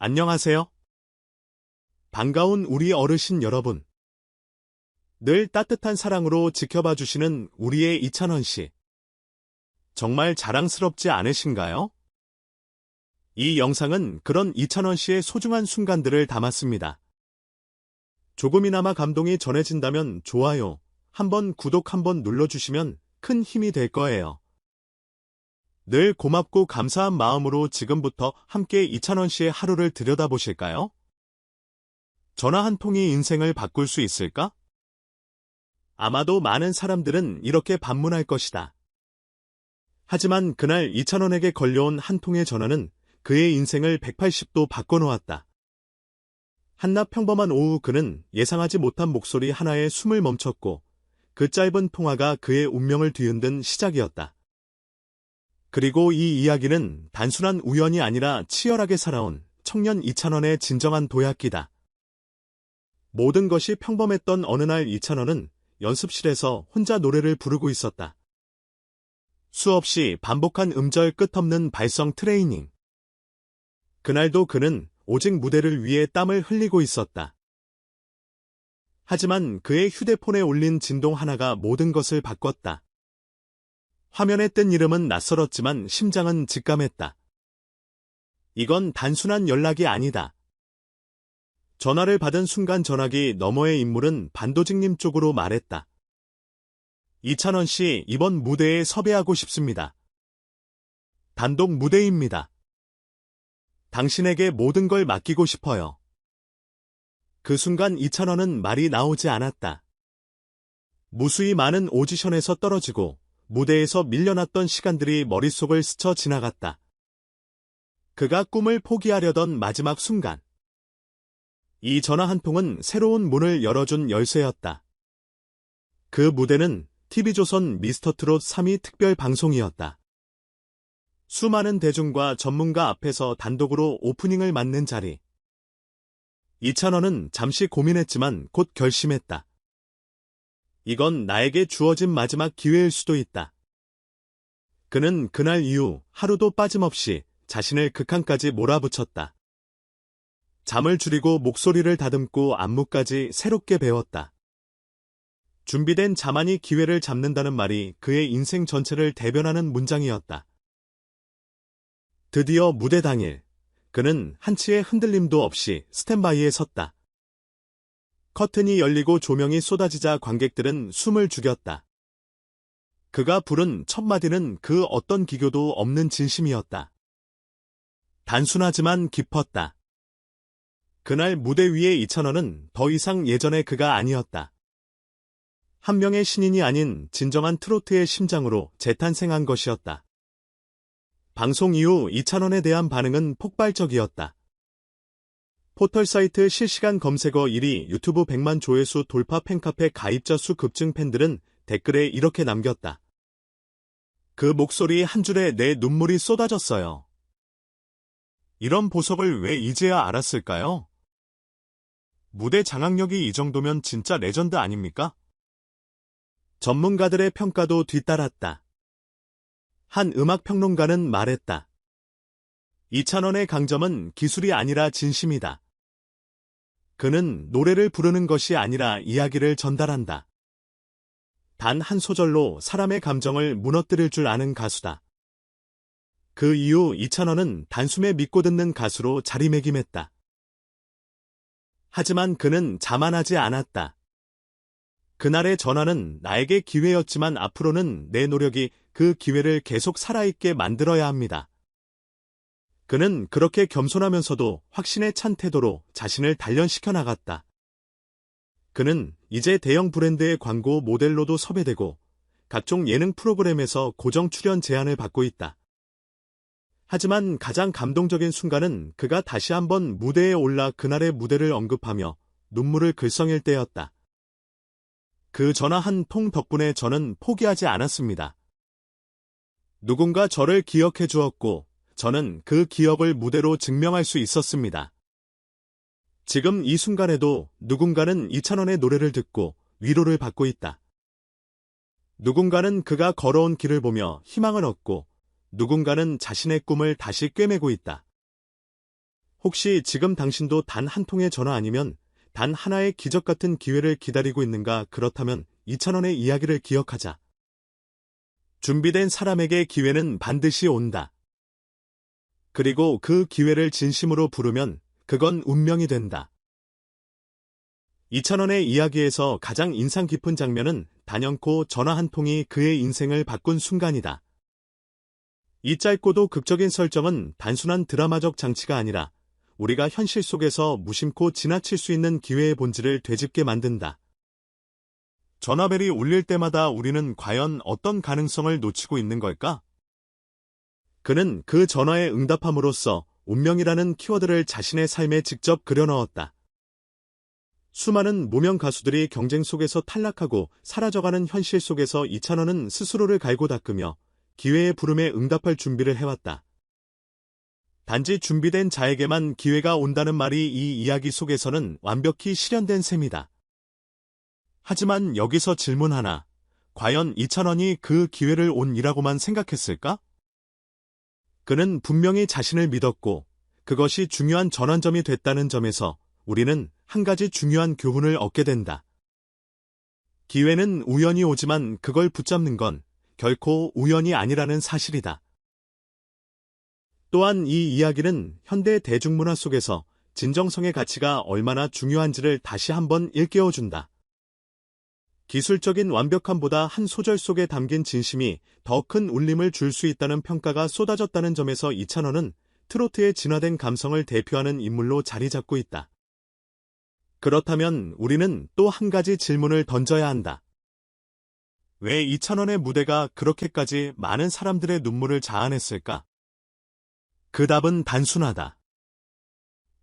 안녕하세요. 반가운 우리 어르신 여러분. 늘 따뜻한 사랑으로 지켜봐 주시는 우리의 이찬원 씨. 정말 자랑스럽지 않으신가요? 이 영상은 그런 이찬원 씨의 소중한 순간들을 담았습니다. 조금이나마 감동이 전해진다면 좋아요, 구독 한번 눌러주시면 큰 힘이 될 거예요. 늘 고맙고 감사한 마음으로 지금부터 함께 이찬원 씨의 하루를 들여다보실까요? 전화 한 통이 인생을 바꿀 수 있을까? 아마도 많은 사람들은 이렇게 반문할 것이다. 하지만 그날 이찬원에게 걸려온 한 통의 전화는 그의 인생을 180도 바꿔놓았다. 한낮 평범한 오후 그는 예상하지 못한 목소리 하나에 숨을 멈췄고 그 짧은 통화가 그의 운명을 뒤흔든 시작이었다. 그리고 이 이야기는 단순한 우연이 아니라 치열하게 살아온 청년 이찬원의 진정한 도약기다. 모든 것이 평범했던 어느 날 이찬원은 연습실에서 혼자 노래를 부르고 있었다. 수없이 반복한 음절 끝없는 발성 트레이닝. 그날도 그는 오직 무대를 위해 땀을 흘리고 있었다. 하지만 그의 휴대폰에 울린 진동 하나가 모든 것을 바꿨다. 화면에 뜬 이름은 낯설었지만 심장은 직감했다. 이건 단순한 연락이 아니다. 전화를 받은 순간 전화기 너머의 인물은 반도직님 쪽으로 말했다. 이찬원 씨, 이번 무대에 섭외하고 싶습니다. 단독 무대입니다. 당신에게 모든 걸 맡기고 싶어요. 그 순간 이찬원은 말이 나오지 않았다. 무수히 많은 오디션에서 떨어지고 무대에서 밀려났던 시간들이 머릿속을 스쳐 지나갔다. 그가 꿈을 포기하려던 마지막 순간. 이 전화 한 통은 새로운 문을 열어준 열쇠였다. 그 무대는 TV조선 미스터트롯 3위 특별 방송이었다. 수많은 대중과 전문가 앞에서 단독으로 오프닝을 맡는 자리. 이찬원은 잠시 고민했지만 곧 결심했다. 이건 나에게 주어진 마지막 기회일 수도 있다. 그는 그날 이후 하루도 빠짐없이 자신을 극한까지 몰아붙였다. 잠을 줄이고 목소리를 다듬고 안무까지 새롭게 배웠다. 준비된 자만이 기회를 잡는다는 말이 그의 인생 전체를 대변하는 문장이었다. 드디어 무대 당일, 그는 한치의 흔들림도 없이 스탠바이에 섰다. 커튼이 열리고 조명이 쏟아지자 관객들은 숨을 죽였다. 그가 부른 첫 마디는 그 어떤 기교도 없는 진심이었다. 단순하지만 깊었다. 그날 무대 위의 이찬원은 더 이상 예전의 그가 아니었다. 한 명의 신인이 아닌 진정한 트로트의 심장으로 재탄생한 것이었다. 방송 이후 이찬원에 대한 반응은 폭발적이었다. 포털사이트 실시간 검색어 1위 유튜브 100만 조회수 돌파 팬카페 가입자 수 급증 팬들은 댓글에 이렇게 남겼다. 그 목소리 한 줄에 내 눈물이 쏟아졌어요. 이런 보석을 왜 이제야 알았을까요? 무대 장악력이 이 정도면 진짜 레전드 아닙니까? 전문가들의 평가도 뒤따랐다. 한 음악평론가는 말했다. 이찬원의 강점은 기술이 아니라 진심이다. 그는 노래를 부르는 것이 아니라 이야기를 전달한다. 단 한 소절로 사람의 감정을 무너뜨릴 줄 아는 가수다. 그 이후 이찬원은 단숨에 믿고 듣는 가수로 자리매김했다. 하지만 그는 자만하지 않았다. 그날의 전화는 나에게 기회였지만 앞으로는 내 노력이 그 기회를 계속 살아있게 만들어야 합니다. 그는 그렇게 겸손하면서도 확신에 찬 태도로 자신을 단련시켜 나갔다. 그는 이제 대형 브랜드의 광고 모델로도 섭외되고 각종 예능 프로그램에서 고정 출연 제안을 받고 있다. 하지만 가장 감동적인 순간은 그가 다시 한번 무대에 올라 그날의 무대를 언급하며 눈물을 글썽일 때였다. 그 전화 한 통 덕분에 저는 포기하지 않았습니다. 누군가 저를 기억해 주었고 저는 그 기억을 무대로 증명할 수 있었습니다. 지금 이 순간에도 누군가는 이찬원의 노래를 듣고 위로를 받고 있다. 누군가는 그가 걸어온 길을 보며 희망을 얻고 누군가는 자신의 꿈을 다시 꿰매고 있다. 혹시 지금 당신도 단 한 통의 전화 아니면 단 하나의 기적 같은 기회를 기다리고 있는가? 그렇다면 2,000원의 이야기를 기억하자. 준비된 사람에게 기회는 반드시 온다. 그리고 그 기회를 진심으로 부르면 그건 운명이 된다. 2,000원의 이야기에서 가장 인상 깊은 장면은 단연코 전화 한 통이 그의 인생을 바꾼 순간이다. 이 짧고도 극적인 설정은 단순한 드라마적 장치가 아니라 우리가 현실 속에서 무심코 지나칠 수 있는 기회의 본질을 되짚게 만든다. 전화벨이 울릴 때마다 우리는 과연 어떤 가능성을 놓치고 있는 걸까? 그는 그 전화에 응답함으로써 운명이라는 키워드를 자신의 삶에 직접 그려넣었다. 수많은 무명 가수들이 경쟁 속에서 탈락하고 사라져가는 현실 속에서 2,000원은 스스로를 갈고 닦으며 기회의 부름에 응답할 준비를 해왔다. 단지 준비된 자에게만 기회가 온다는 말이 이 이야기 속에서는 완벽히 실현된 셈이다. 하지만 여기서 질문 하나. 과연 2,000원이 그 기회를 온이라고만 생각했을까? 그는 분명히 자신을 믿었고 그것이 중요한 전환점이 됐다는 점에서 우리는 한 가지 중요한 교훈을 얻게 된다. 기회는 우연히 오지만 그걸 붙잡는 건 결코 우연이 아니라는 사실이다. 또한 이 이야기는 현대 대중문화 속에서 진정성의 가치가 얼마나 중요한지를 다시 한번 일깨워준다. 기술적인 완벽함보다 한 소절 속에 담긴 진심이 더 큰 울림을 줄 수 있다는 평가가 쏟아졌다는 점에서 2,000원은 트로트의 진화된 감성을 대표하는 인물로 자리 잡고 있다. 그렇다면 우리는 또 한 가지 질문을 던져야 한다. 왜 2,000원의 무대가 그렇게까지 많은 사람들의 눈물을 자아냈을까? 그 답은 단순하다.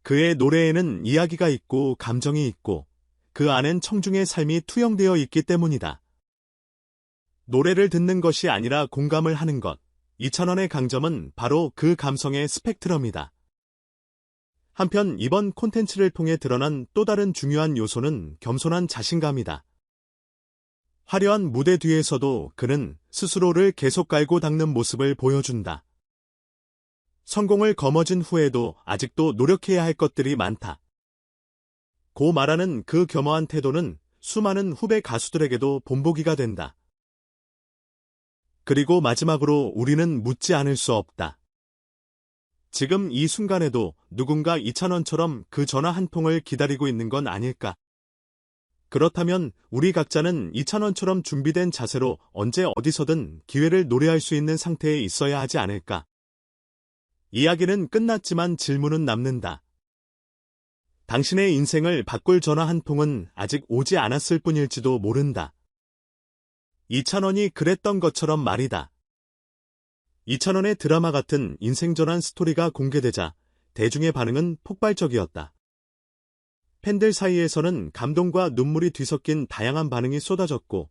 그의 노래에는 이야기가 있고 감정이 있고 그 안엔 청중의 삶이 투영되어 있기 때문이다. 노래를 듣는 것이 아니라 공감을 하는 것. 2,000원의 강점은 바로 그 감성의 스펙트럼이다. 한편 이번 콘텐츠를 통해 드러난 또 다른 중요한 요소는 겸손한 자신감이다. 화려한 무대 뒤에서도 그는 스스로를 계속 갈고 닦는 모습을 보여준다. 성공을 거머쥔 후에도 아직도 노력해야 할 것들이 많다. 고 말하는 그 겸허한 태도는 수많은 후배 가수들에게도 본보기가 된다. 그리고 마지막으로 우리는 묻지 않을 수 없다. 지금 이 순간에도 누군가 2,000원처럼 그 전화 한 통을 기다리고 있는 건 아닐까? 그렇다면 우리 각자는 2,000원처럼 준비된 자세로 언제 어디서든 기회를 노래할 수 있는 상태에 있어야 하지 않을까? 이야기는 끝났지만 질문은 남는다. 당신의 인생을 바꿀 전화 한 통은 아직 오지 않았을 뿐일지도 모른다. 2,000원이 그랬던 것처럼 말이다. 2,000원의 드라마 같은 인생 전환 스토리가 공개되자 대중의 반응은 폭발적이었다. 팬들 사이에서는 감동과 눈물이 뒤섞인 다양한 반응이 쏟아졌고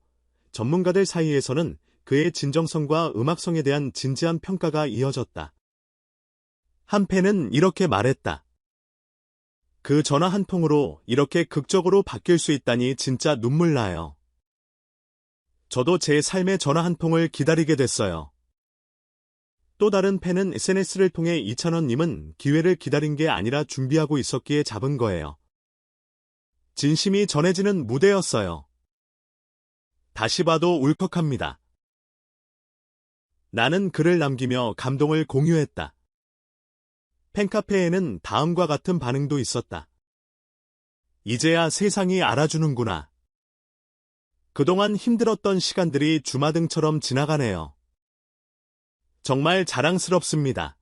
전문가들 사이에서는 그의 진정성과 음악성에 대한 진지한 평가가 이어졌다. 한 팬은 이렇게 말했다. 그 전화 한 통으로 이렇게 극적으로 바뀔 수 있다니 진짜 눈물 나요. 저도 제 삶의 전화 한 통을 기다리게 됐어요. 또 다른 팬은 SNS를 통해 2,000원님은 기회를 기다린 게 아니라 준비하고 있었기에 잡은 거예요. 진심이 전해지는 무대였어요. 다시 봐도 울컥합니다. 나는 글을 남기며 감동을 공유했다. 팬카페에는 다음과 같은 반응도 있었다. 이제야 세상이 알아주는구나. 그동안 힘들었던 시간들이 주마등처럼 지나가네요. 정말 자랑스럽습니다.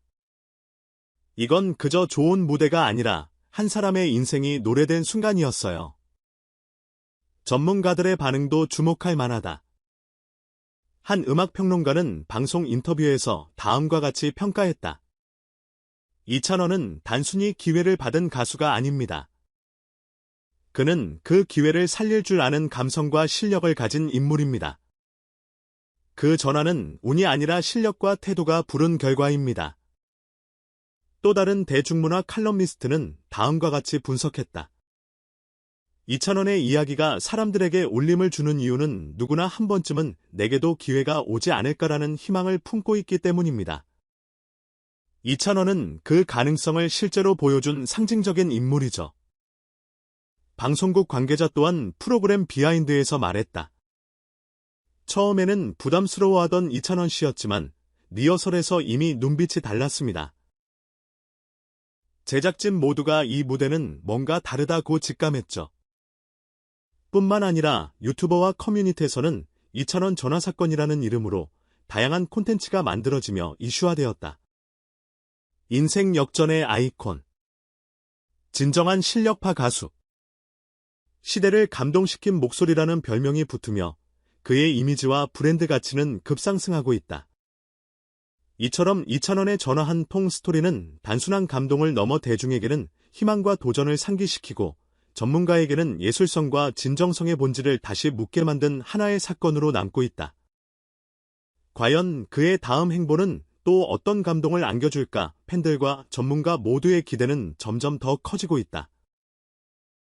이건 그저 좋은 무대가 아니라 한 사람의 인생이 노래된 순간이었어요. 전문가들의 반응도 주목할 만하다. 한 음악평론가는 방송 인터뷰에서 다음과 같이 평가했다. 2,000원은 단순히 기회를 받은 가수가 아닙니다. 그는 그 기회를 살릴 줄 아는 감성과 실력을 가진 인물입니다. 그 전화는 운이 아니라 실력과 태도가 부른 결과입니다. 또 다른 대중문화 칼럼니스트는 다음과 같이 분석했다. 2,000원의 이야기가 사람들에게 울림을 주는 이유는 누구나 한 번쯤은 내게도 기회가 오지 않을까라는 희망을 품고 있기 때문입니다. 이찬원은 그 가능성을 실제로 보여준 상징적인 인물이죠. 방송국 관계자 또한 프로그램 비하인드에서 말했다. 처음에는 부담스러워하던 이찬원 씨였지만 리허설에서 이미 눈빛이 달랐습니다. 제작진 모두가 이 무대는 뭔가 다르다고 직감했죠. 뿐만 아니라 유튜버와 커뮤니티에서는 이찬원 전화 사건이라는 이름으로 다양한 콘텐츠가 만들어지며 이슈화되었다. 인생 역전의 아이콘. 진정한 실력파 가수. 시대를 감동시킨 목소리라는 별명이 붙으며 그의 이미지와 브랜드 가치는 급상승하고 있다. 이처럼 이찬원의 전화 한 통 스토리는 단순한 감동을 넘어 대중에게는 희망과 도전을 상기시키고 전문가에게는 예술성과 진정성의 본질을 다시 묻게 만든 하나의 사건으로 남고 있다. 과연 그의 다음 행보는 또 어떤 감동을 안겨줄까? 팬들과 전문가 모두의 기대는 점점 더 커지고 있다.